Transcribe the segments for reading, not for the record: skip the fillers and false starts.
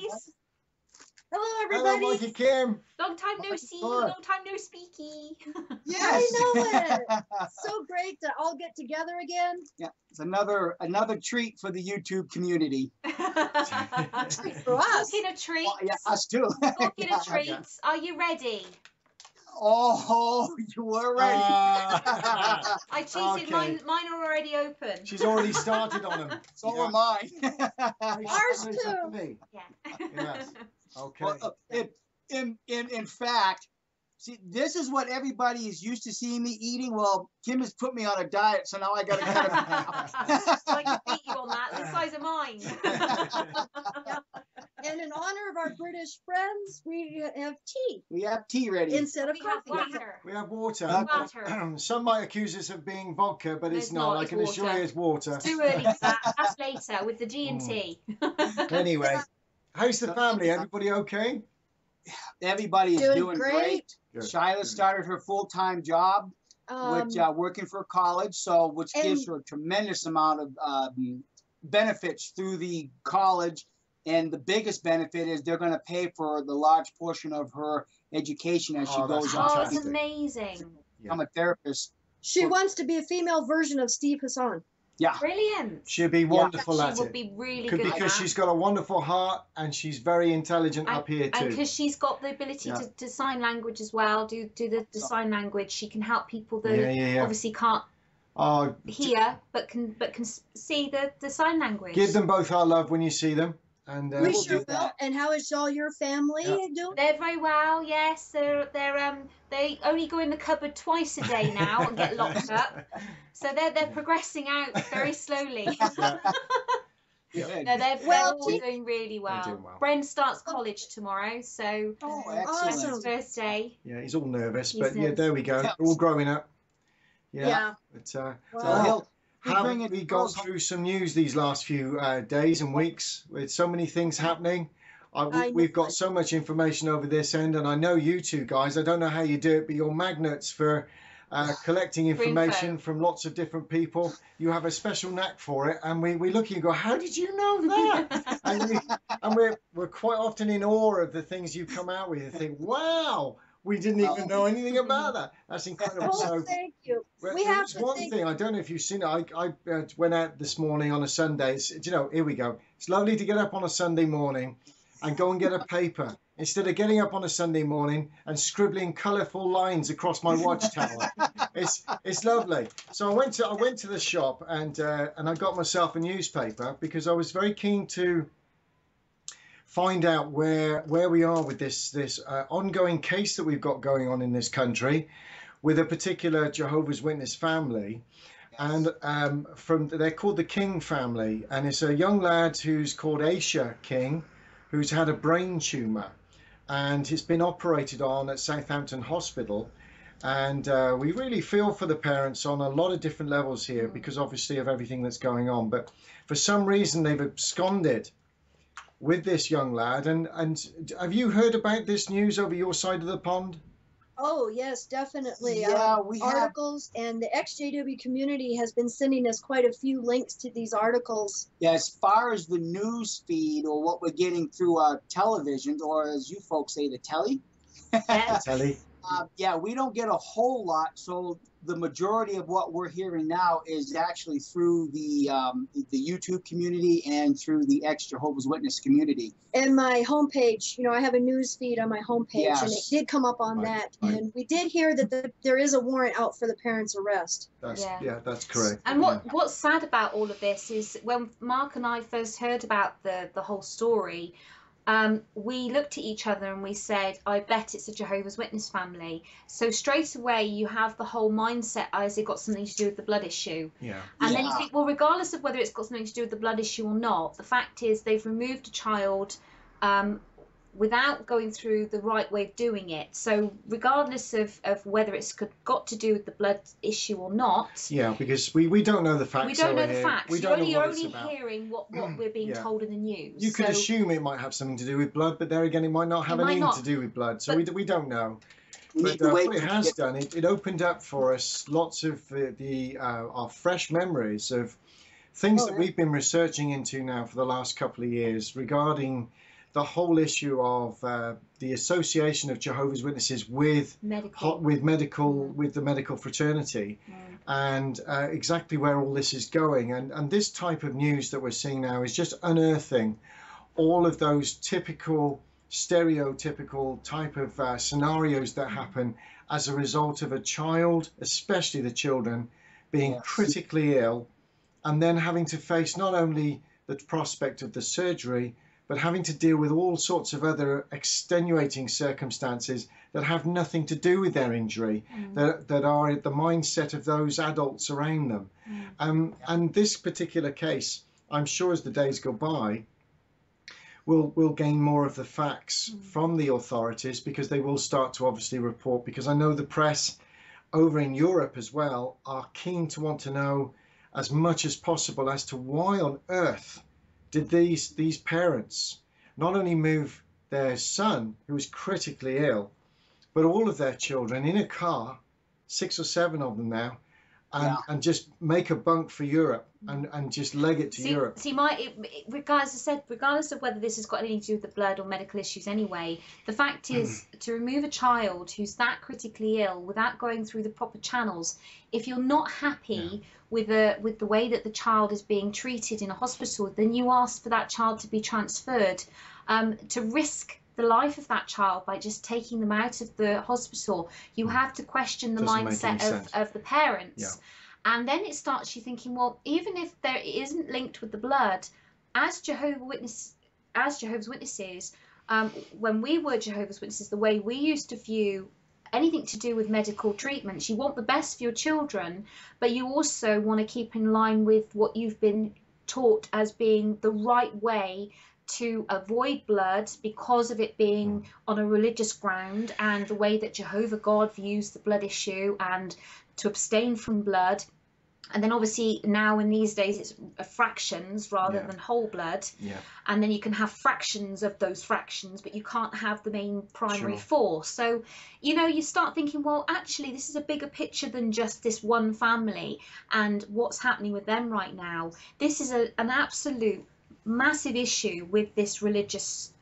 guys. Hello, everybody. Hello, Mikey Kim. Long time no see. Long time no speaky. Yes. I know it. So great to all get together again. Yeah, it's another treat for the YouTube community. Treat for us. Talking of treats. Well, yeah, us too. Talking of treats. Are you ready? Oh, you were ready. I cheated. Okay. Mine are already open. She's already started on them. So am I. Ours too. Me. Yeah. Yes. Okay. Well, in fact, see, this is what everybody is used to seeing me eating. Well, Kim has put me on a diet, so now I got to cut it. I can beat you on that. The size of mine. And in honor of our British friends, we have tea. We have tea ready. Instead of We have coffee. water. We have water. Water. Some might accuse us of being vodka, but it's It's not. not, I it's can assure water. you it's water. It's too early for that. That's later with the G&T. Anyway, how's the family? Everybody okay? Everybody is Doing doing great. Good. Shyla started her full-time job, which working for college, so which gives her a tremendous amount of benefits through the college. And the biggest benefit is they're going to pay for the large portion of her education as she goes on. Oh, Fantastic. it's amazing. I'm a therapist. She wants to be a female version of Steve Hassan. Yeah. Brilliant. She'll be wonderful at She would it. be really good at Because that. she's got a wonderful heart and she's very intelligent up here And too. because she's got the ability to sign language as well, do the sign language. She can help people that obviously can't hear but can see the sign language. Give them both our love when you see them. And We sure will. And how is all your family doing? They're very well. Yes, they only go in the cupboard twice a day now and get locked up. So they're progressing out very slowly. No, they're all doing really well. Doing well. Bren starts college tomorrow, so excellent. that's his first day. Yeah, he's all nervous, He's but nervous. there we go. They're all growing up. But So have bringing we gone through some news these last few days and weeks with so many things happening? We've got so much information over this end, and I know you two guys, I don't know how you do it, but you're magnets for collecting information from lots of different people. You have a special knack for it, and we look at you and go, how did you know that? and we're quite often in awe of the things you come out with and think, wow, we didn't even know anything about that. That's incredible. Oh, thank you. We have one thing, I don't know if you've seen it. I went out this morning on a Sunday. Here we go. It's lovely to get up on a Sunday morning and go and get a paper instead of getting up on a Sunday morning and scribbling colourful lines across my watchtower. It's lovely. So I went to the shop and I got myself a newspaper because I was very keen to find out where we are with this ongoing case that we've got going on in this country with a particular Jehovah's Witness family. And they're called the King family, and it's a young lad who's called Aisha King, who's had a brain tumour, and he's been operated on at Southampton Hospital. And we really feel for the parents on a lot of different levels here because obviously of everything that's going on. But for some reason they've absconded with this young lad. And have you heard about this news over your side of the pond? Oh, yes, definitely. Yeah, we have articles, and the XJW community has been sending us quite a few links to these articles. Yeah, as far as the news feed or what we're getting through our television, or as you folks say, the telly. Telly. Yeah, we don't get a whole lot. So the majority of what we're hearing now is actually through the YouTube community and through the ex-Jehovah's Witness community. And my homepage, I have a news feed on my homepage, and it did come up on that. And we did hear that there is a warrant out for the parents' arrest. That's correct. And what's sad about all of this is when Mark and I first heard about the whole story, we looked at each other and we said, I bet it's a Jehovah's Witness family. So straight away you have the whole mindset, has it got something to do with the blood issue? And then you think, well, regardless of whether it's got something to do with the blood issue or not, the fact is they've removed a child without going through the right way of doing it. So regardless of whether it's got to do with the blood issue or not. Yeah, because we don't know the facts. We don't know the facts. We don't know you're what only it's about. Hearing what we're being told in the news. You could assume it might have something to do with blood, but there again, it might not have anything to do with blood. So we don't know. But what it has done, it opened up for us lots of our fresh memories of things that we've been researching into now for the last couple of years regarding the whole issue of the association of Jehovah's Witnesses with the medical fraternity, and exactly where all this is going. And this type of news that we're seeing now is just unearthing all of those typical, stereotypical type of scenarios that happen as a result of a child, especially the children, being critically ill, and then having to face not only the prospect of the surgery, but having to deal with all sorts of other extenuating circumstances that have nothing to do with their injury, that are the mindset of those adults around them. And this particular case, I'm sure as the days go by, we'll gain more of the facts from the authorities, because they will start to obviously report, because I know the press over in Europe as well are keen to want to know as much as possible as to why on earth did these parents not only move their son, who was critically ill, but all of their children in a car, 6 or 7 of them now, and just make a bunk for Europe and just leg it to Europe. See, regardless of whether this has got anything to do with the blood or medical issues anyway, the fact is to remove a child who's that critically ill without going through the proper channels, if you're not happy with the way that the child is being treated in a hospital, then you ask for that child to be transferred. To risk the life of that child by just taking them out of the hospital, you have to question the mindset of the parents. And then it starts you thinking, well, even if there isn't linked with the blood, as Jehovah's Witnesses, when we were Jehovah's Witnesses, the way we used to view anything to do with medical treatments, you want the best for your children, but you also want to keep in line with what you've been taught as being the right way to avoid blood, because of it being on a religious ground, and the way that Jehovah God views the blood issue, and to abstain from blood. And then obviously now in these days it's fractions rather than whole blood, and then you can have fractions of those fractions, but you can't have the main primary four. So you start thinking, well, actually this is a bigger picture than just this one family and what's happening with them right now. This is an absolute massive issue with this religious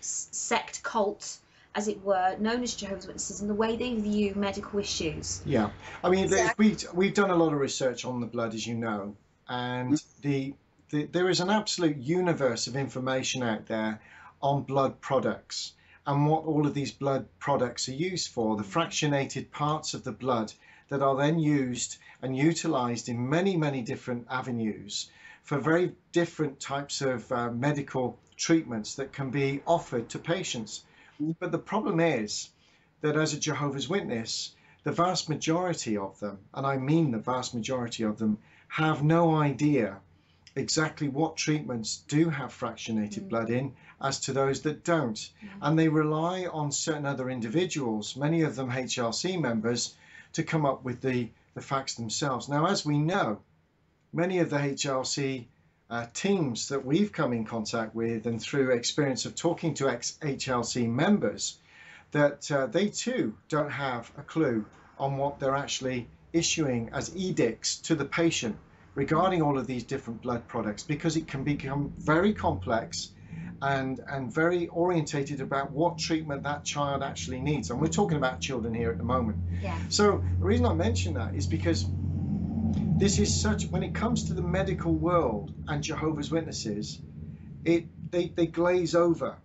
sect cult, as it were, known as Jehovah's Witnesses, and the way they view medical issues. Yeah, I mean, we've done a lot of research on the blood, as you know, and there is an absolute universe of information out there on blood products and what all of these blood products are used for, the fractionated parts of the blood that are then used and utilized in many, many different avenues for very different types of medical treatments that can be offered to patients. But the problem is that as a Jehovah's Witness, the vast majority of them, and I mean the vast majority of them, have no idea exactly what treatments do have fractionated blood in as to those that don't. And they rely on certain other individuals, many of them HLC members, to come up with the facts themselves. Now, as we know, many of the HLC teams that we've come in contact with, and through experience of talking to ex-HLC members, that they too don't have a clue on what they're actually issuing as edicts to the patient regarding all of these different blood products, because it can become very complex and very orientated about what treatment that child actually needs. And we're talking about children here at the moment. So the reason I mention that is because this is when it comes to the medical world and Jehovah's Witnesses, they glaze over.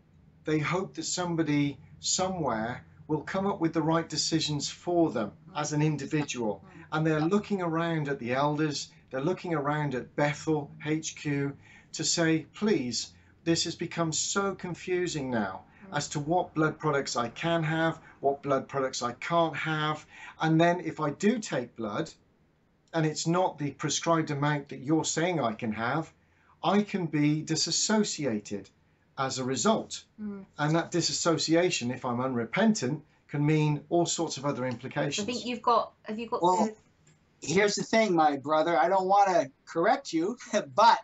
They hope that somebody somewhere will come up with the right decisions for them as an individual. And they're looking around at the elders, they're looking around at Bethel HQ to say, please, this has become so confusing now as to what blood products I can have, what blood products I can't have. And then if I do take blood, and it's not the prescribed amount that you're saying I can have, I can be disassociated as a result. And that disassociation, if I'm unrepentant, can mean all sorts of other implications. I think have you got well, here's the thing, my brother. I don't want to correct you, but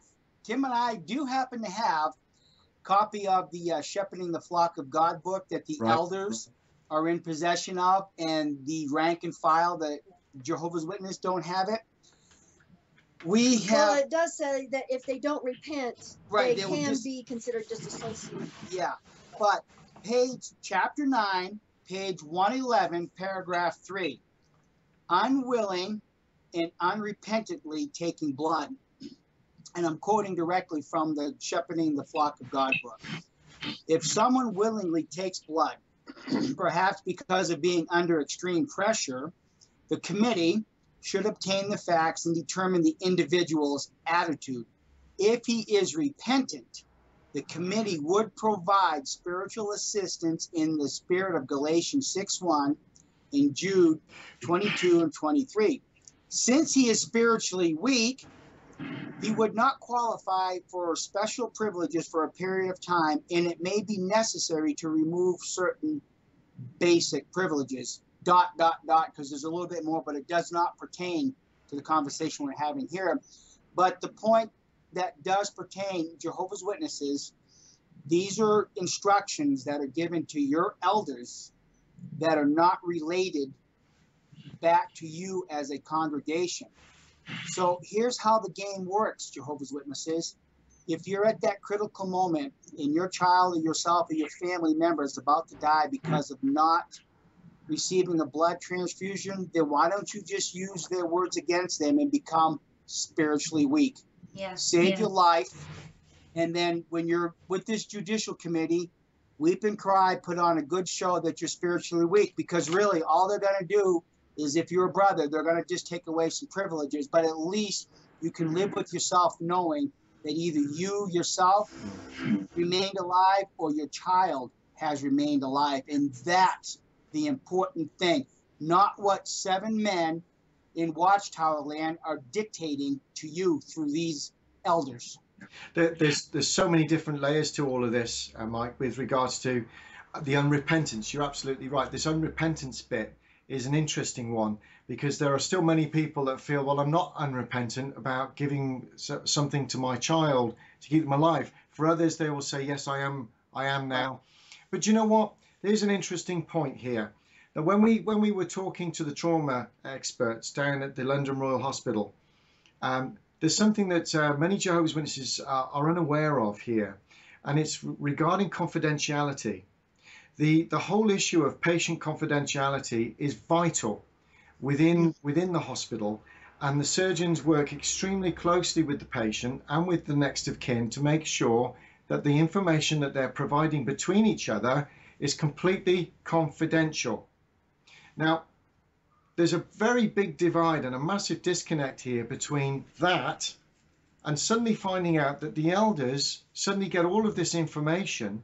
Kim and I do happen to have a copy of the Shepherding the Flock of God book that the elders are in possession of, and the rank and file that Jehovah's Witness don't have it. We have. Well, it does say that if they don't repent, Right, they can be considered disassociated. Yeah, but chapter 9, page 111, paragraph 3. Unwilling and unrepentantly taking blood. And I'm quoting directly from the Shepherding the Flock of God book. If someone willingly takes blood, perhaps because of being under extreme pressure, the committee should obtain the facts and determine the individual's attitude. If he is repentant, the committee would provide spiritual assistance in the spirit of Galatians 6:1 and Jude 22 and 23. Since he is spiritually weak, he would not qualify for special privileges for a period of time, and it may be necessary to remove certain basic privileges. ... because there's a little bit more, but it does not pertain to the conversation we're having here. But the point that does pertain, Jehovah's Witnesses, these are instructions that are given to your elders that are not related back to you as a congregation. So here's how the game works, Jehovah's Witnesses. If you're at that critical moment and your child or yourself or your family member is about to die because of not receiving a blood transfusion, then why don't you just use their words against them and become spiritually weak? Save your life. And then when you're with this judicial committee, weep and cry, put on a good show that you're spiritually weak, because really all they're going to do is, if you're a brother, they're going to just take away some privileges, but at least you can live with yourself knowing that either you yourself remained alive or your child has remained alive. And that's the important thing, not what 7 men in Watchtower land are dictating to you through these elders. There's so many different layers to all of this, Mike, with regards to the unrepentance. You're absolutely right. This unrepentance bit is an interesting one, because there are still many people that feel, well, I'm not unrepentant about giving something to my child to keep them alive. For others, they will say, yes, I am now. But you know what? There's an interesting point here. Now, when we were talking to the trauma experts down at the London Royal Hospital, there's something that many Jehovah's Witnesses are unaware of here, and it's regarding confidentiality. The whole issue of patient confidentiality is vital within the hospital, and the surgeons work extremely closely with the patient and with the next of kin to make sure that the information that they're providing between each other is completely confidential. Now, there's a very big divide and a massive disconnect here between that and suddenly finding out that the elders suddenly get all of this information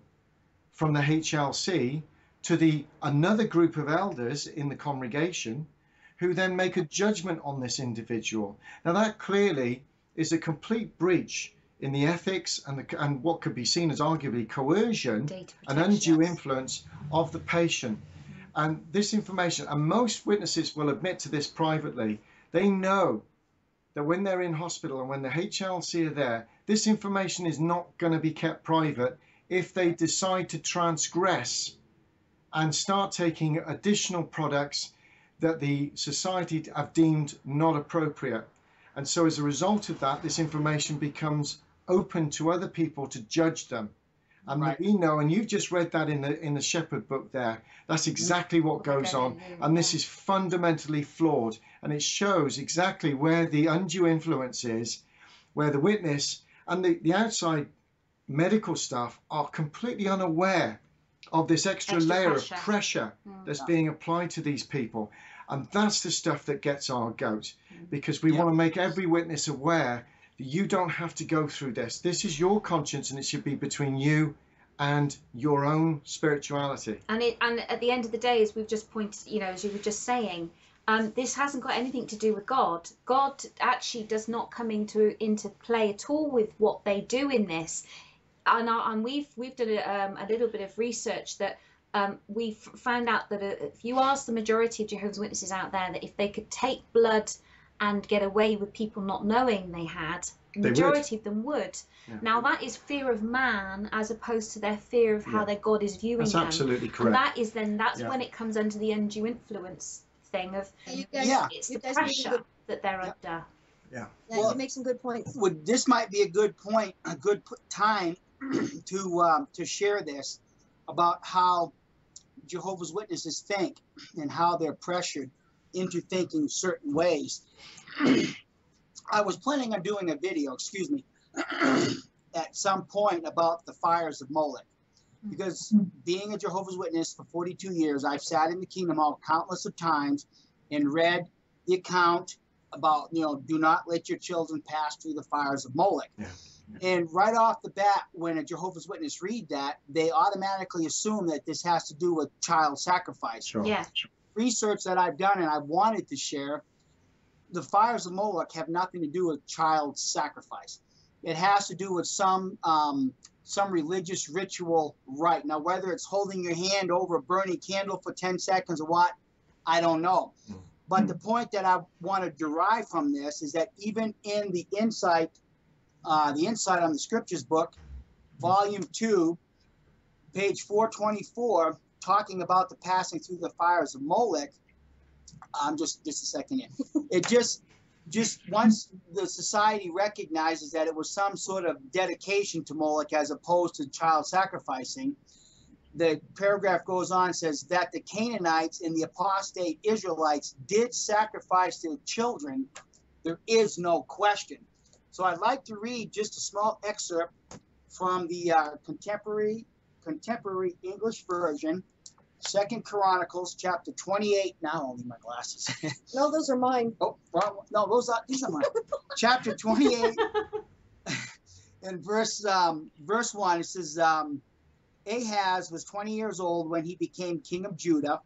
from the HLC to another group of elders in the congregation, who then make a judgment on this individual. Now, that clearly is a complete breach in the ethics and what could be seen as arguably coercion and undue influence of the patient. And this information, and most witnesses will admit to this privately, they know that when they're in hospital and when the HLC are there, this information is not going to be kept private if they decide to transgress and start taking additional products that the society have deemed not appropriate. And so as a result of that, this information becomes open to other people to judge them. And right. We know, and you've just read that in the Shepherd book there, that's exactly what goes on. And this is fundamentally flawed. And it shows exactly where the undue influence is, where the witness and the outside medical staff are completely unaware of this extra layer of pressure that's being applied to these people. And that's the stuff that gets our goat, because we want to make every witness aware that you don't have to go through this. This is your conscience, and it should be between you and your own spirituality. And at the end of the day, as we've just pointed, as you were just saying, this hasn't got anything to do with God. God actually does not come into play at all with what they do in this. And we've done a little bit of research that we've found out that if you ask the majority of Jehovah's Witnesses out there that if they could take blood and get away with people not knowing they had, the majority of them would. Yeah. Now that is fear of man as opposed to their fear of how their God is viewing them. That's absolutely correct. And that's when it comes under the undue influence thing of it's the pressure that they're under. Yeah. You make some good points. This might be a good point, a good time to share this about how Jehovah's Witnesses think and how they're pressured into thinking certain ways. I was planning on doing a video, excuse me, at some point about the fires of Moloch. Because being a Jehovah's Witness for 42 years, I've sat in the Kingdom Hall countless of times and read the account about, do not let your children pass through the fires of Moloch. Yeah. And right off the bat, when a Jehovah's Witness read that, they automatically assume that this has to do with child sacrifice. Sure. Yeah. Research that I've done and I wanted to share, the fires of Moloch have nothing to do with child sacrifice. It has to do with some religious ritual rite. Now, whether it's holding your hand over a burning candle for 10 seconds or what, I don't know. But the point that I want to derive from this is that even in the Insight on the Scriptures book, volume 2, page 424, talking about the passing through the fires of Moloch, just a second in. It just once the society recognizes that it was some sort of dedication to Moloch as opposed to child sacrificing, the paragraph goes on and says that the Canaanites and the apostate Israelites did sacrifice their children. There is no question. So I'd like to read just a small excerpt from the contemporary English version, 2 Chronicles chapter 28. Now only my glasses. No, those are mine. Oh, wrong. No, these are mine. Chapter 28 and verse 1. It says, Ahaz was 20 years old when he became king of Judah,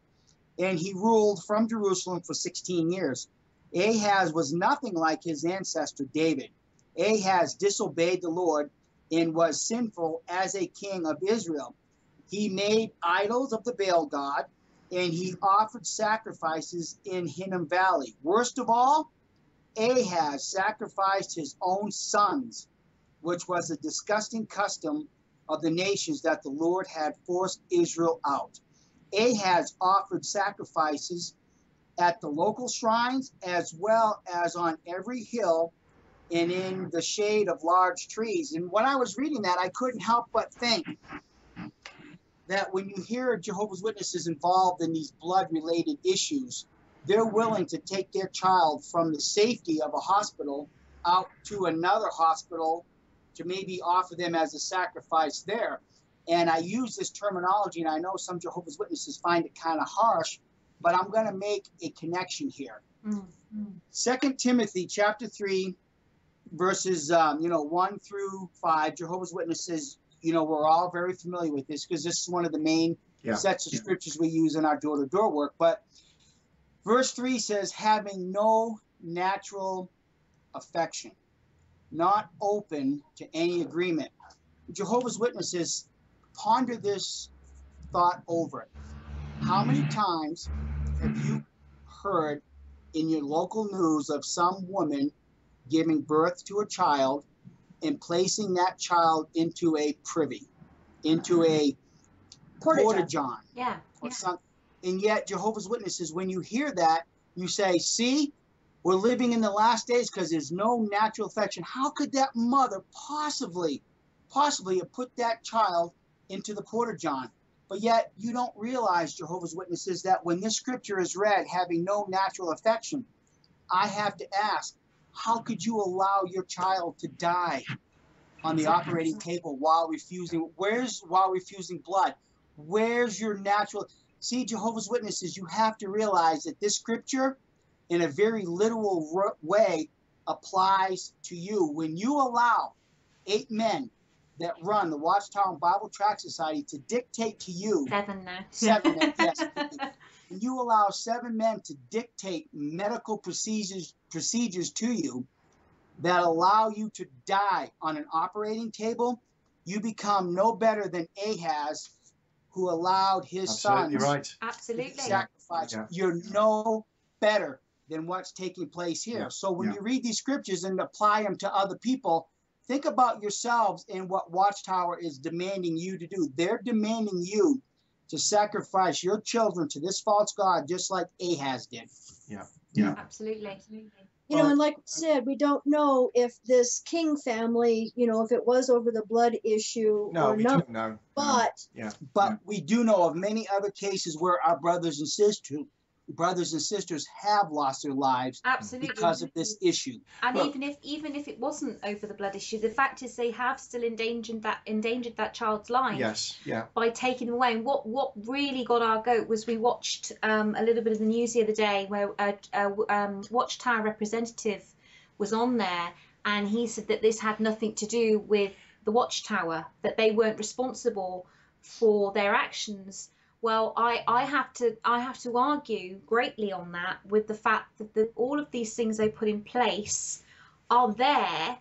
and he ruled from Jerusalem for 16 years. Ahaz was nothing like his ancestor David. Ahaz disobeyed the Lord and was sinful as a king of Israel. He made idols of the Baal god, and he offered sacrifices in Hinnom Valley. Worst of all, Ahaz sacrificed his own sons, which was a disgusting custom of the nations that the Lord had forced Israel out. Ahaz offered sacrifices at the local shrines as well as on every hill and in the shade of large trees. And when I was reading that, I couldn't help but think that when you hear Jehovah's Witnesses involved in these blood-related issues, they're willing to take their child from the safety of a hospital out to another hospital to maybe offer them as a sacrifice there. And I use this terminology, and I know some Jehovah's Witnesses find it kind of harsh, but I'm going to make a connection here. 2 Timothy chapter 3, verses 1 through 5, Jehovah's Witnesses, we're all very familiar with this because this is one of the main sets of scriptures we use in our door-to-door work. But verse 3 says, having no natural affection, not open to any agreement. Jehovah's Witnesses, ponder this thought over. How many times have you heard in your local news of some woman giving birth to a child and placing that child into a privy, into a porta-john? Yeah. Or something. And yet Jehovah's Witnesses, when you hear that, you say, see, we're living in the last days because there's no natural affection. How could that mother possibly have put that child into the porta-john? But yet you don't realize, Jehovah's Witnesses, that when this scripture is read, having no natural affection, I have to ask, how could you allow your child to die on the operating table while refusing blood? Where's your natural? See, Jehovah's Witnesses, you have to realize that this scripture, in a very literal way, applies to you. When you allow 8 men that run the Watchtower and Bible Tract Society to dictate to you. 7 now. 7 men, yes. When you allow 7 men to dictate medical procedures to you that allow you to die on an operating table, you become no better than Ahaz, who allowed his sons to sacrifice. Yeah. You're no better than what's taking place here. Yeah. So when you read these scriptures and apply them to other people, think about yourselves and what Watchtower is demanding you to do. They're demanding you to sacrifice your children to this false god, just like Ahaz did. Yeah. Absolutely. You know, and like I said, we don't know if this King family, you know, if it was over the blood issue or we not. don't know. But we do know of many other cases where our brothers and sisters have lost their lives because of this issue. And even if it wasn't over the blood issue, the fact is they have still endangered that child's life. Yes, yeah. By taking them away. And what really got our goat was we watched a little bit of the news the other day where a Watchtower representative was on there, and he said that this had nothing to do with the Watchtower, that they weren't responsible for their actions. Well, I have to argue greatly on that, with the fact that all of these things they put in place are there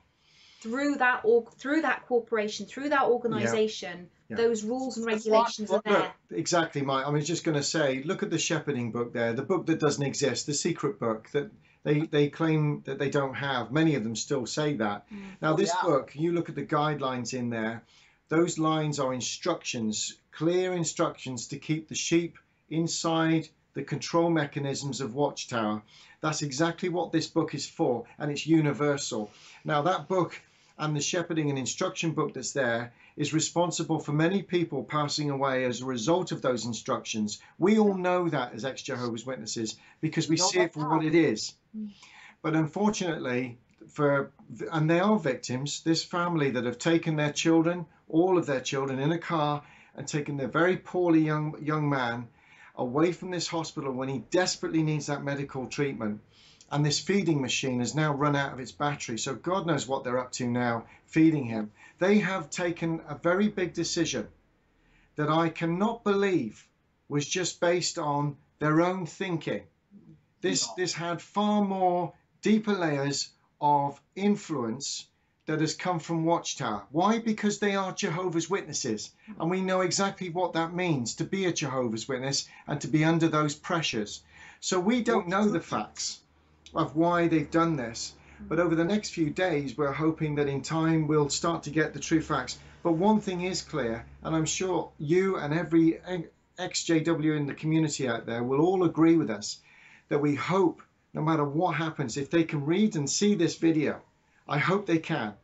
through that corporation, through that organization. Yeah. Those rules and regulations are there. Look, exactly, Mike. I was just going to say, look at the shepherding book there, the book that doesn't exist, the secret book that they claim that they don't have. Many of them still say that. Now, this book, you look at the guidelines in there. Those lines are instructions, clear instructions to keep the sheep inside the control mechanisms of Watchtower. That's exactly what this book is for, and it's universal. Now, that book and the shepherding and instruction book that's there is responsible for many people passing away as a result of those instructions. We all know that as ex-Jehovah's Witnesses because we see it for what it is. But unfortunately, and they are victims, this family that have taken their children, all of their children, in a car and taken their very poorly young man away from this hospital when he desperately needs that medical treatment. And this feeding machine has now run out of its battery. So God knows what they're up to now, feeding him. They have taken a very big decision that I cannot believe was just based on their own thinking. This had far more deeper layers of influence that has come from Watchtower. Why? Because they are Jehovah's Witnesses, and we know exactly what that means to be a Jehovah's Witness and to be under those pressures. So we don't know the facts of why they've done this, but over the next few days we're hoping that in time we'll start to get the true facts. But one thing is clear, and I'm sure you and every ex-JW in the community out there will all agree with us, that we hope, no matter what happens, if they can read and see this video, I hope they can,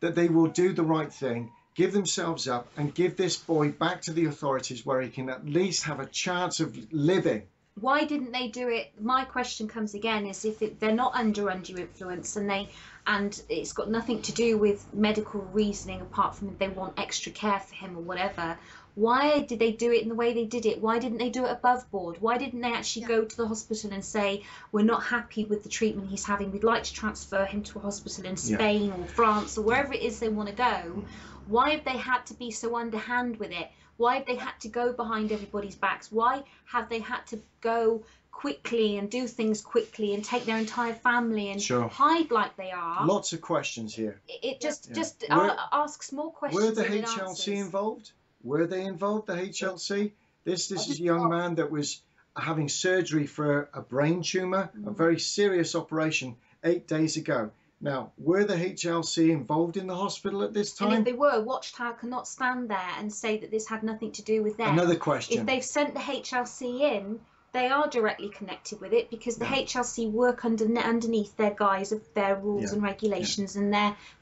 that they will do the right thing, give themselves up and give this boy back to the authorities where he can at least have a chance of living. Why didn't they do it? My question comes again, is if they're not under undue influence and it's got nothing to do with medical reasoning apart from if they want extra care for him or whatever, why did they do it in the way they did it? Why didn't they do it above board? Why didn't they actually go to the hospital and say, we're not happy with the treatment he's having, we'd like to transfer him to a hospital in Spain or France or wherever it is they want to go? Why have they had to be so underhand with it? Why have they had to go behind everybody's backs? Why have they had to go quickly and do things quickly and take their entire family and hide like they are? Lots of questions here. It just asks more questions. Were the HLC involved? Were they involved, the HLC? This is a young man that was having surgery for a brain tumor, a very serious operation 8 days ago. Now, were the HLC involved in the hospital at this time? And if they were, Watchtower cannot stand there and say that this had nothing to do with them. Another question. If they've sent the HLC in, they are directly connected with it because the HLC work underneath their guise of their rules and regulations and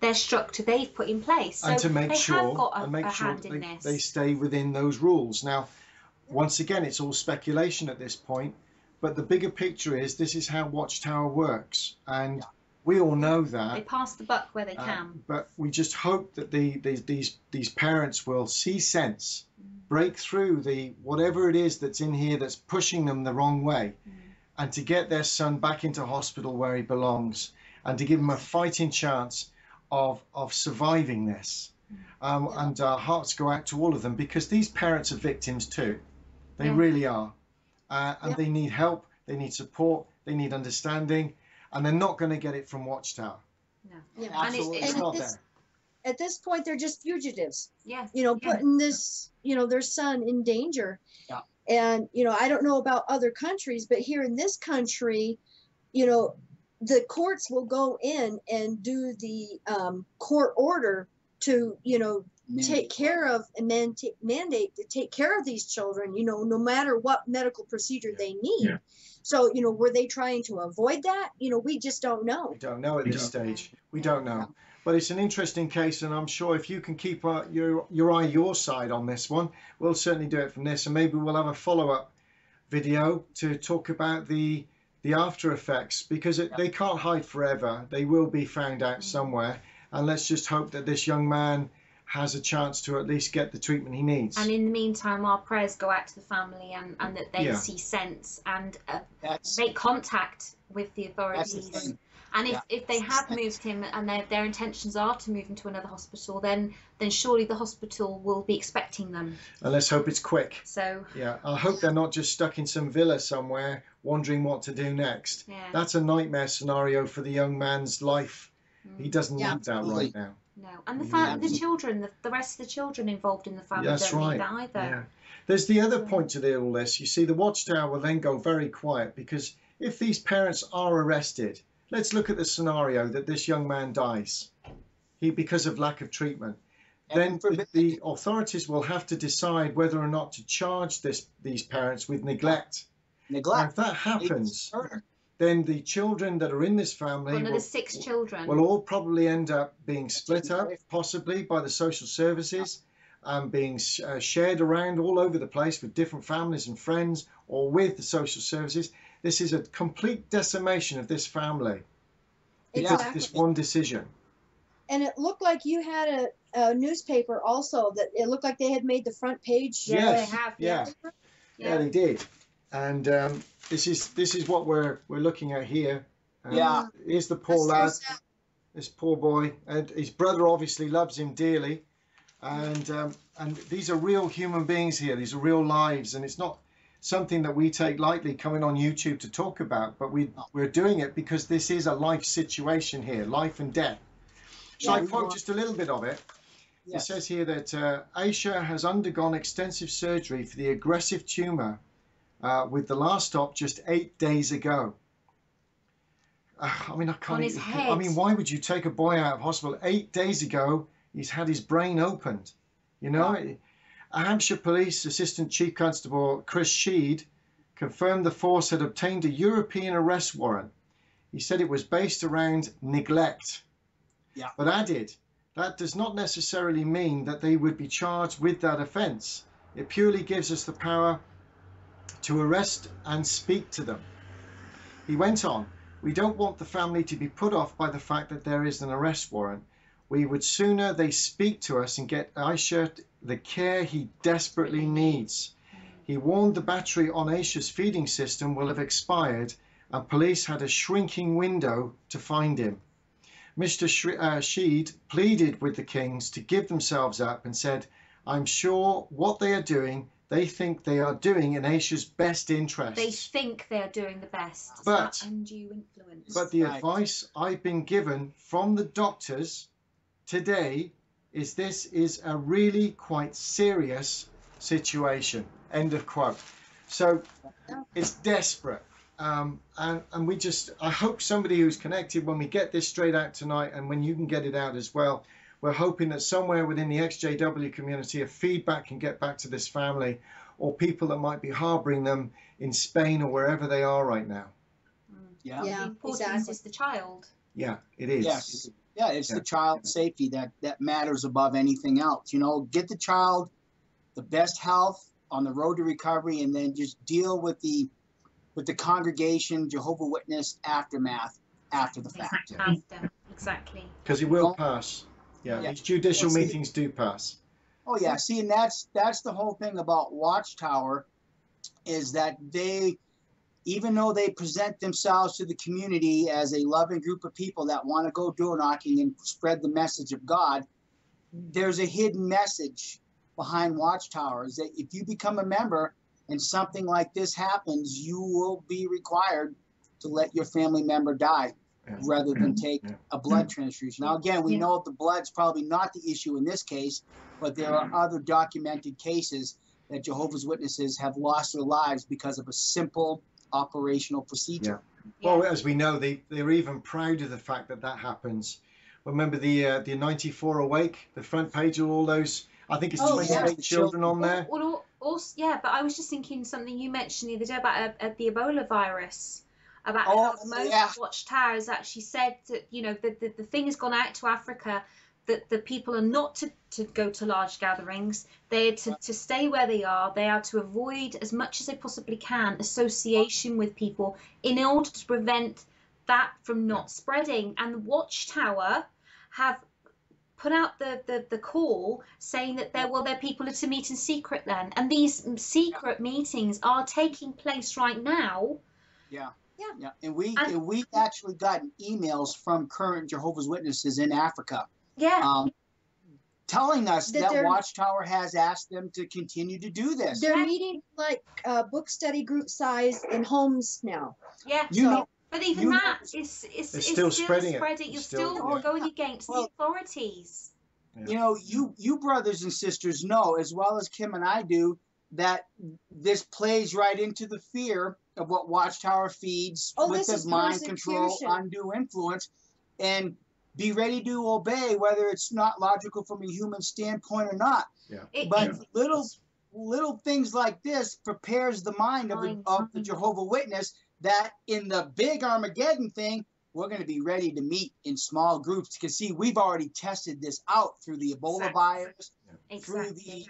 their structure they've put in place. So and to make they sure, have got a hand in this. They stay within those rules. Now, once again, it's all speculation at this point, but the bigger picture is this is how Watchtower works. And we all know that. They pass the buck where they can. But we just hope that these parents will see sense, break through whatever it is that's in here that's pushing them the wrong way, and to get their son back into hospital where he belongs, and to give him a fighting chance of surviving this. And our hearts go out to all of them because these parents are victims too. They really are. And they need help, they need support, they need understanding. And they're not going to get it from Watchtower. No. Yeah, absolutely. It's not there. At this point, they're just fugitives. Yeah. Putting this, their son in danger. Yeah. And, I don't know about other countries, but here in this country, the courts will go in and do the court order to, take care of and mandate to take care of these children, you know, no matter what medical procedure they need. Yeah. So, you know, were they trying to avoid that? You know, we just don't know. We don't know at this stage. We don't know. But it's an interesting case, and I'm sure if you can keep your side on this one, we'll certainly do it from this, and maybe we'll have a follow-up video to talk about the after effects, because they can't hide forever. They will be found out somewhere, and let's just hope that this young man has a chance to at least get the treatment he needs. And in the meantime, our prayers go out to the family, and that they see sense and make contact with the authorities. And if they have moved him and their intentions are to move him to another hospital, then surely the hospital will be expecting them. And let's hope it's quick. So yeah, I hope they're not just stuck in some villa somewhere wondering what to do next. Yeah. That's a nightmare scenario for the young man's life. He doesn't need that right now. No, and the children, the rest of the children involved in the family don't need that either. Yeah. There's the other point to all this. You see, the watchtower will then go very quiet, because if these parents are arrested, let's look at the scenario that this young man dies because of lack of treatment. Then the authorities will have to decide whether or not to charge these parents with neglect. And if that happens, then the children that are in this family, another 6 children, will all probably end up being split up, possibly by the social services, and being shared around all over the place with different families and friends, or with the social services. This is a complete decimation of this family because of this one decision. And it looked like you had a newspaper also, that it looked like they had made the front page. Yes, they have. Yeah, they did. And this is what we're looking at here. Here's the poor lad, this poor boy, and his brother obviously loves him dearly. And these are real human beings here. These are real lives, and it's not something that we take lightly coming on YouTube to talk about, but we're doing it because this is a life situation here, life and death. Shall I quote just a little bit of it? It says here that Aisha has undergone extensive surgery for the aggressive tumor, with the last stop just 8 days ago. I mean, I can't. On his head. I mean, why would you take a boy out of hospital 8 days ago? He's had his brain opened. You know, Hampshire Police Assistant Chief Constable Chris Sheed confirmed the force had obtained a European arrest warrant. He said it was based around neglect. Yeah. But added, that does not necessarily mean that they would be charged with that offence. It purely gives us the power to arrest and speak to them. He went on, we don't want the family to be put off by the fact that there is an arrest warrant. We would sooner they speak to us and get Aisha the care he desperately needs. He warned the battery on Aisha's feeding system will have expired, and police had a shrinking window to find him. Mr. Sheed pleaded with the Kings to give themselves up and said, I'm sure what they are doing, they think they are doing in Aisha's best interests. They think they are doing the best. It's but that undue influence. But the advice I've been given from the doctors today is this is a really quite serious situation. End of quote. So it's desperate. And we just, I hope somebody who's connected, when we get this straight out tonight, and when you can get it out as well, we're hoping that somewhere within the XJW community a feedback can get back to this family, or people that might be harboring them in Spain or wherever they are right now. Yeah, the importance is the child. Yeah, it is. Yes. Yeah, it's the child's safety that matters above anything else. You know, get the child the best health on the road to recovery, and then just deal with the congregation, Jehovah Witness aftermath after the fact. Exactly. Because it will pass. Yeah, these judicial meetings do pass. Oh yeah, see, and that's the whole thing about Watchtower, is that they, even though they present themselves to the community as a loving group of people that want to go door knocking and spread the message of God, there's a hidden message behind Watchtower, is that if you become a member and something like this happens, you will be required to let your family member die rather than take a blood transfusion. Now, again, we know the blood's probably not the issue in this case, but there are other documented cases that Jehovah's Witnesses have lost their lives because of a simple operational procedure. Well, as we know, they're even proud of the fact that happens. Remember the 94 Awake, the front page of all those. I think it's Oh, 28 yeah. children on there. Also, yeah, but I was just thinking something you mentioned the other day about the Ebola virus, about Oh, how most yeah. watchtowers actually said that, you know, the thing has gone out to Africa, that the people are not to go to large gatherings. They are to stay where they are. They are to avoid as much as they possibly can association with people in order to prevent that from not spreading. And the watchtower have put out the call saying that their people are to meet in secret then, and these secret meetings are taking place right now. Yeah. And we've actually gotten emails from current Jehovah's Witnesses in Africa. Yeah. Telling us that Watchtower has asked them to continue to do this. They're meeting like book study group size in homes now. Yeah. You know, but even that is still spreading. You're still going against the authorities. Yeah. You know, you brothers and sisters know, as well as Kim and I do, that this plays right into the fear of what Watchtower feeds with the mind control, undue influence, and be ready to obey, whether it's not logical from a human standpoint or not. Yeah. But little things like this prepares the mind of the Jehovah Witness that in the big Armageddon thing, we're going to be ready to meet in small groups. Because see, we've already tested this out through the Ebola virus, through the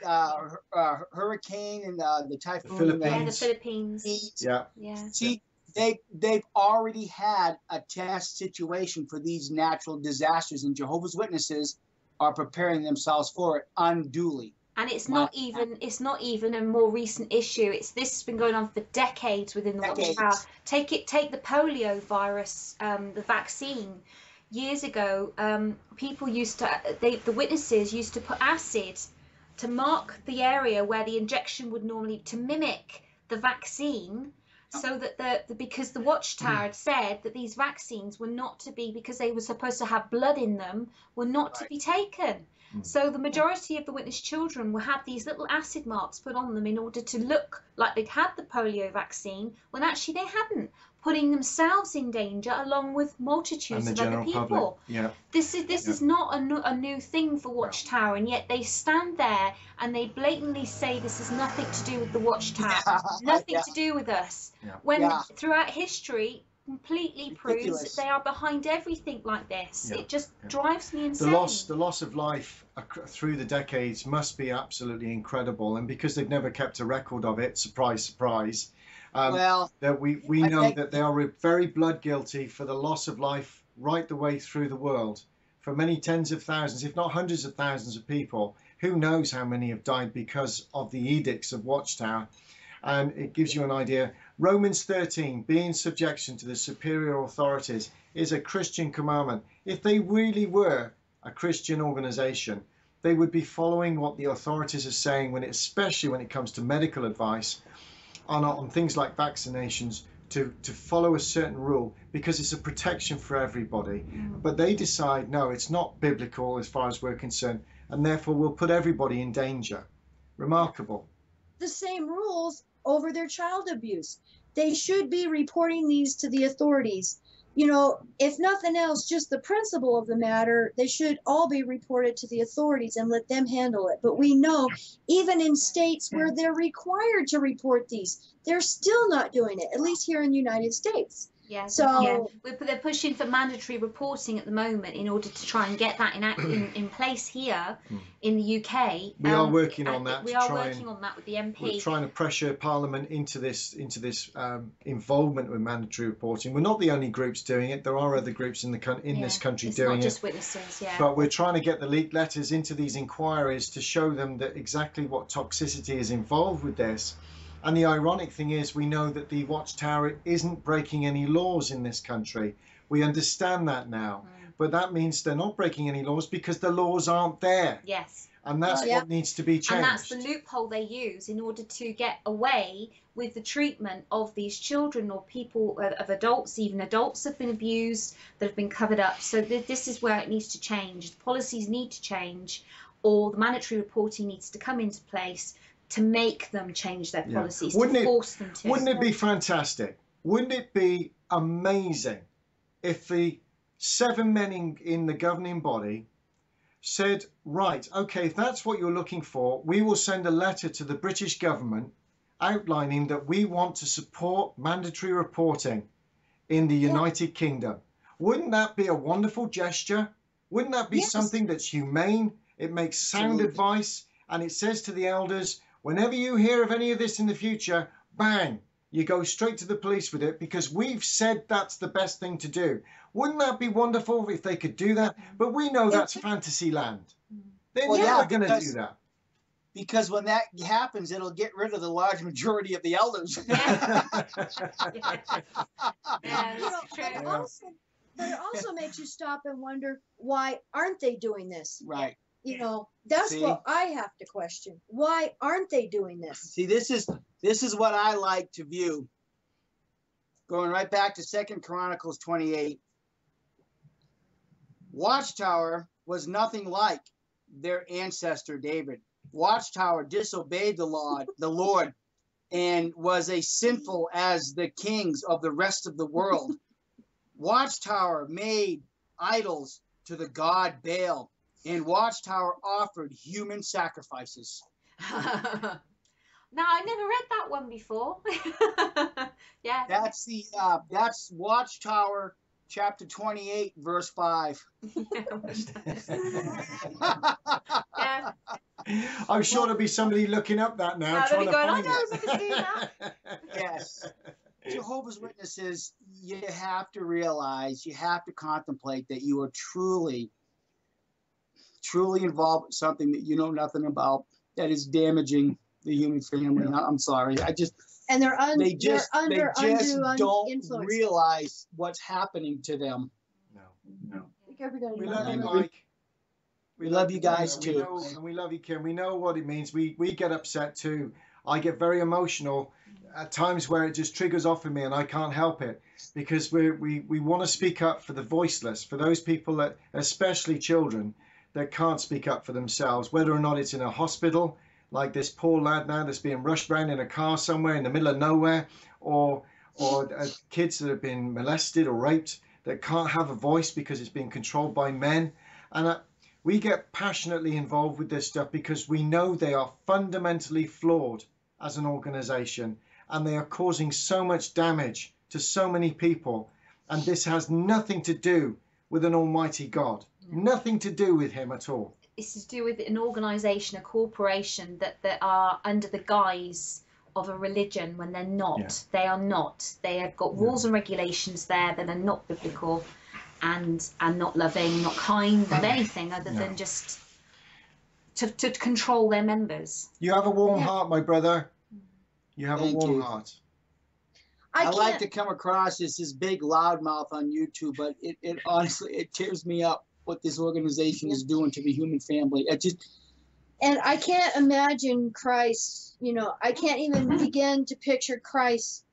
hurricane and the typhoon. The Philippines. Yeah. See, they've already had a test situation for these natural disasters, and Jehovah's Witnesses are preparing themselves for it unduly. And it's not even a more recent issue. This has been going on for decades within the Watchtower. Take the polio virus, the vaccine. Years ago, people the witnesses used to put acid to mark the area where the injection would normally, to mimic the vaccine, so that because the Watchtower had said that these vaccines were not to be, because they were supposed to have blood in them, were not to be taken. So the majority of the witness children had these little acid marks put on them in order to look like they'd had the polio vaccine, when actually they hadn't, putting themselves in danger along with multitudes of other people. Yeah. This is not a new thing for Watchtower, and yet they stand there and they blatantly say this has nothing to do with the Watchtower, nothing to do with us. When throughout history, completely proves that they are behind everything like this. It just drives me insane. The loss of life through the decades must be absolutely incredible, and because they've never kept a record of it, surprise, surprise. That we know that they are very blood guilty for the loss of life right the way through the world, for many tens of thousands, if not hundreds of thousands of people. Who knows how many have died because of the edicts of Watchtower. And it gives you an idea. Romans 13, be in subjection to the superior authorities, is a Christian commandment. If they really were a Christian organization, they would be following what the authorities are saying, especially when it comes to medical advice on things like vaccinations, to follow a certain rule, because it's a protection for everybody. But they decide, no, it's not biblical as far as we're concerned, and therefore we'll put everybody in danger. Remarkable. The same rules over their child abuse. They should be reporting these to the authorities. You know, if nothing else, just the principle of the matter, they should all be reported to the authorities and let them handle it. But we know, even in states where they're required to report these, they're still not doing it, at least here in the United States. They're pushing for mandatory reporting at the moment in order to try and get that in place here in the UK. We are working on that. We are working on that with the MP. We're trying to pressure Parliament into this involvement with mandatory reporting. We're not the only groups doing it. There are other groups in this country doing it. It's not just witnesses. But we're trying to get the leaked letters into these inquiries to show them that exactly what toxicity is involved with this. And the ironic thing is, we know that the Watchtower isn't breaking any laws in this country. We understand that now. But that means they're not breaking any laws because the laws aren't there. Yes. And that's what needs to be changed. And that's the loophole they use in order to get away with the treatment of these children or people, of adults. Even adults have been abused, that have been covered up. So this is where it needs to change. The policies need to change, or the mandatory reporting needs to come into place to make them change their policies, to force them to. Wouldn't it be fantastic? Wouldn't it be amazing if the 7 men in the governing body said, right, okay, if that's what you're looking for, we will send a letter to the British government outlining that we want to support mandatory reporting in the United Kingdom. Wouldn't that be a wonderful gesture? Wouldn't that be something that's humane? It makes sound advice, and it says to the elders, whenever you hear of any of this in the future, bang, you go straight to the police with it, because we've said that's the best thing to do. Wouldn't that be wonderful if they could do that? But we know that's fantasy land. They're never going to do that. Because when that happens, it'll get rid of the large majority of the elders. But it also makes you stop and wonder, why aren't they doing this? Right. You know, that's what I have to question. Why aren't they doing this? See, this is what I like to view. Going right back to 2 Chronicles 28. Watchtower was nothing like their ancestor David. Watchtower disobeyed the Lord, and was as sinful as the kings of the rest of the world. Watchtower made idols to the god Baal, and Watchtower offered human sacrifices. No, I never read that one before. Yeah. That's Watchtower chapter 28 verse 5. Yeah. I'm sure there'll be somebody looking up that now, trying to find it. Yes. Jehovah's Witnesses, you have to realize, you have to contemplate that you are truly involved with something that you know nothing about, that is damaging the human family. I'm sorry. And they just don't influence. realize what's happening to them. No. We love you, Mike. We love you guys too. And we love you, Kim. We know what it means. We get upset too. I get very emotional at times where it just triggers off in me, and I can't help it, because we want to speak up for the voiceless, for those people that, especially children, that can't speak up for themselves, whether or not it's in a hospital, like this poor lad now that's being rushed around in a car somewhere in the middle of nowhere, or kids that have been molested or raped that can't have a voice because it's being controlled by men. And we get passionately involved with this stuff because we know they are fundamentally flawed as an organization, and they are causing so much damage to so many people. And this has nothing to do with an almighty God, nothing to do with him at all. It's to do with an organisation, a corporation that are under the guise of a religion when they're not. Yeah. They are not. They have got rules and regulations there that are not biblical, and not loving, not kind, not anything other than just to control their members. You have a warm heart, my brother. You have a warm heart. I like to come across as this big loudmouth on YouTube, but it honestly tears me up what this organization is doing to the human family. And I can't imagine Christ, I can't even begin to picture Christ,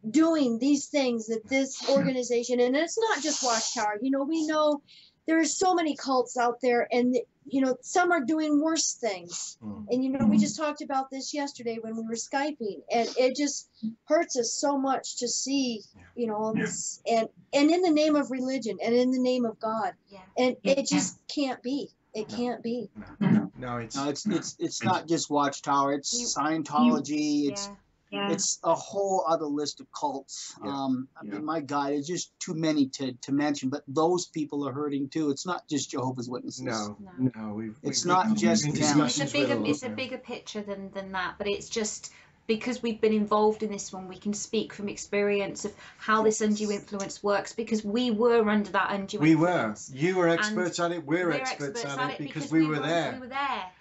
doing these things that this organization, and it's not just Watchtower, we know there's so many cults out there, and some are doing worse things. And we just talked about this yesterday when we were Skyping, and it just hurts us so much to see this, and in the name of religion and in the name of God. And it just can't be. It can't be. No, it's not just Watchtower. It's Scientology. It's a whole other list of cults. I mean, my God, it's just too many to mention. But those people are hurting too. It's not just Jehovah's Witnesses. No. It's not just them. It's a bigger picture than that. But it's just because we've been involved in this one, we can speak from experience of how this undue influence works, because we were under that undue influence. You were experts at it. We're experts at it because we were there. We were there.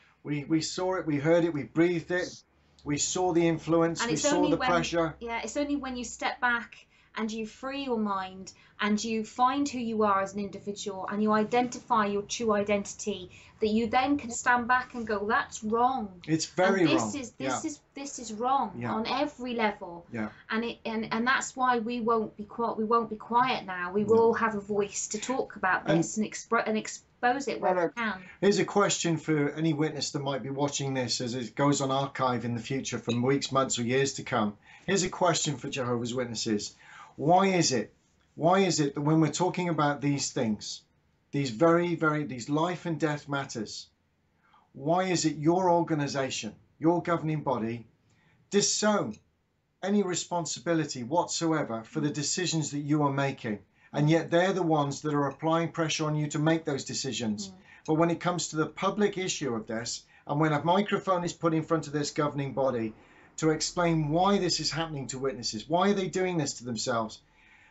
We saw it. We heard it. We breathed it. We saw the influence, we saw the pressure. Yeah, it's only when you step back and you free your mind and you find who you are as an individual and you identify your true identity that you then can stand back and go, that's wrong. It's very wrong. This is wrong on every level. Yeah. And that's why we won't be quiet now. We will all have a voice to talk about this and expose it where we can. Here's a question for any witness that might be watching this as it goes on archive in the future from weeks, months or years to come. Here's a question for Jehovah's Witnesses. Why is it Why is it that when we're talking about these things, these these life and death matters, why is it your organization, your governing body, disown any responsibility whatsoever for the decisions that you are making? And yet they're the ones that are applying pressure on you to make those decisions. But when it comes to the public issue of this, and when a microphone is put in front of this governing body to explain why this is happening to witnesses, why are they doing this to themselves,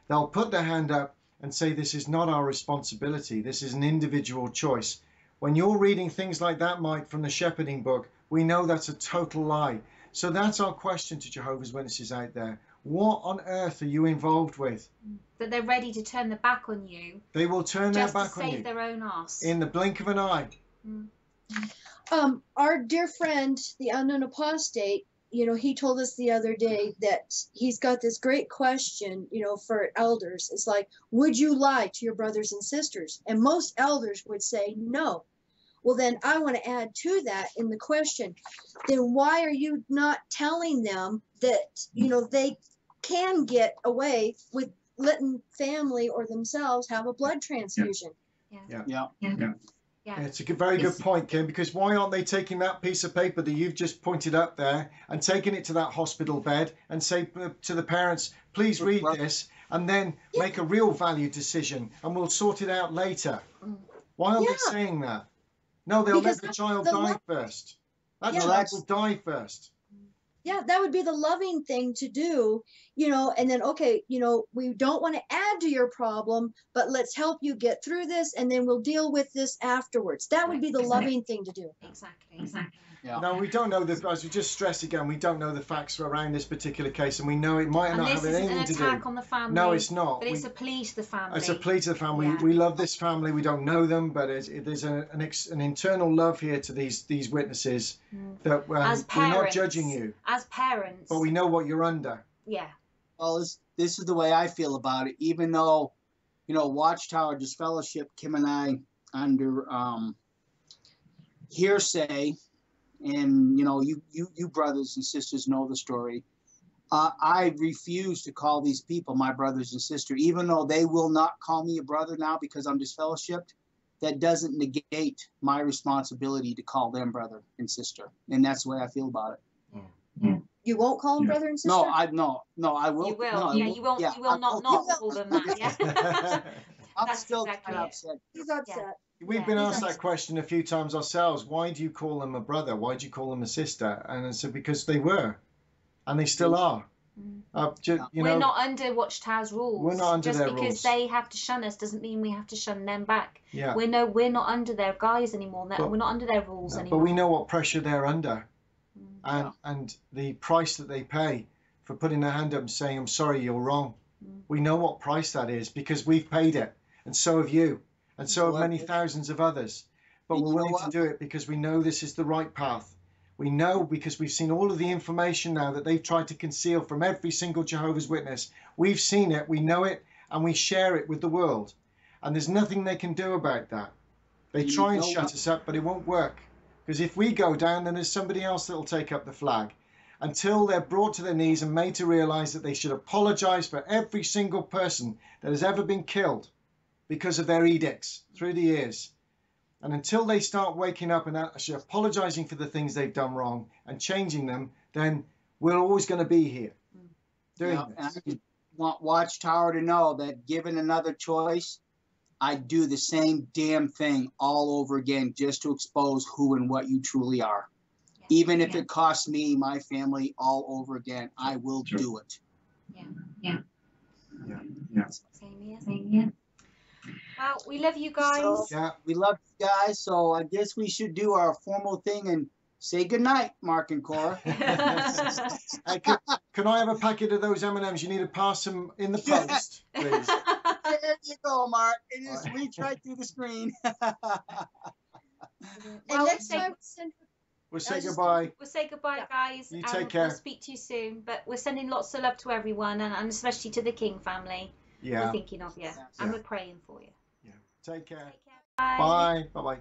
they'll put their hand up and say, this is not our responsibility. This is an individual choice. When you're reading things like that, Mike, from the shepherding book, we know that's a total lie. So that's our question to Jehovah's Witnesses out there. What on earth are you involved with? That they're ready to turn their back on you. They will turn their back just to on you. save their own arse. In the blink of an eye. Our dear friend, the unknown apostate, he told us the other day that he's got this great question, for elders. It's like, would you lie to your brothers and sisters? And most elders would say no. Well, then I want to add to that in the question, then why are you not telling them that, they can get away with letting family or themselves have a blood transfusion? Yeah. It's a very good point, Kim, because why aren't they taking that piece of paper that you've just pointed up there and taking it to that hospital bed and say to the parents, please read this and then make a real value decision and we'll sort it out later? Why aren't they saying that? No, they'll let the child die first. That child will die first. Yeah, that would be the loving thing to do, and then, okay, we don't want to add to your problem, but let's help you get through this, and then we'll deal with this afterwards. That would be the loving thing to do. Exactly. Yeah. No, we don't know the, as we just stressed again, we don't know the facts around this particular case, and we know it might not have anything to do. And this isn't an attack on the family. No, it's not. But it's a plea to the family. It's a plea to the family. We love this family. We don't know them, but there's an internal love here to these witnesses that we're not judging you. As parents. But we know what you're under. Yeah. Well, this is the way I feel about it. Even though, Watchtower Disfellowship, Kim and I, under hearsay, and you brothers and sisters know the story. I refuse to call these people my brothers and sisters, even though they will not call me a brother now because I'm disfellowshipped. That doesn't negate my responsibility to call them brother and sister, and that's the way I feel about it. You won't call them brother and sister? No, I will. You will. No, You won't. You will not call them that. Yeah. I'm still kind of upset. He's upset. We've been asked that question a few times ourselves. Why do you call them a brother? Why do you call them a sister? And I said, because they were, and they still are. We're not under Watchtower's rules. We're not under their rules. Just because they have to shun us doesn't mean we have to shun them back. Yeah. We're not under their guise anymore. We're not under their rules anymore. But we know what pressure they're under, and the price that they pay for putting their hand up and saying, "I'm sorry, you're wrong." We know what price that is because we've paid it, and so have you. And so have many thousands of others. But we're willing to do it because we know this is the right path. We know because we've seen all of the information now that they've tried to conceal from every single Jehovah's Witness. We've seen it, we know it, and we share it with the world. And there's nothing they can do about that. They try and shut us up, but it won't work. Because if we go down, then there's somebody else that will take up the flag. Until they're brought to their knees and made to realize that they should apologize for every single person that has ever been killed because of their edicts through the years. And until they start waking up and actually apologizing for the things they've done wrong and changing them, then we're always going to be here doing this. And I just want Watchtower to know that given another choice, I'd do the same damn thing all over again just to expose who and what you truly are. Even if it costs me, my family, all over again, I will do it. Yeah. Same here. Well, we love you guys. So, we love you guys. So I guess we should do our formal thing and say goodnight, Marc and Cora. Hey, can I have a packet of those M&Ms? You need to pass them in the post, please. There you go, Marc. It just reach right through the screen. And next time, we'll say goodbye. We'll say goodbye, guys. You take care. We'll speak to you soon. But we're sending lots of love to everyone, and especially to the King family. Yeah. We're thinking of you, and we're praying for you. Yeah. Take care. Bye. Bye. Bye-bye.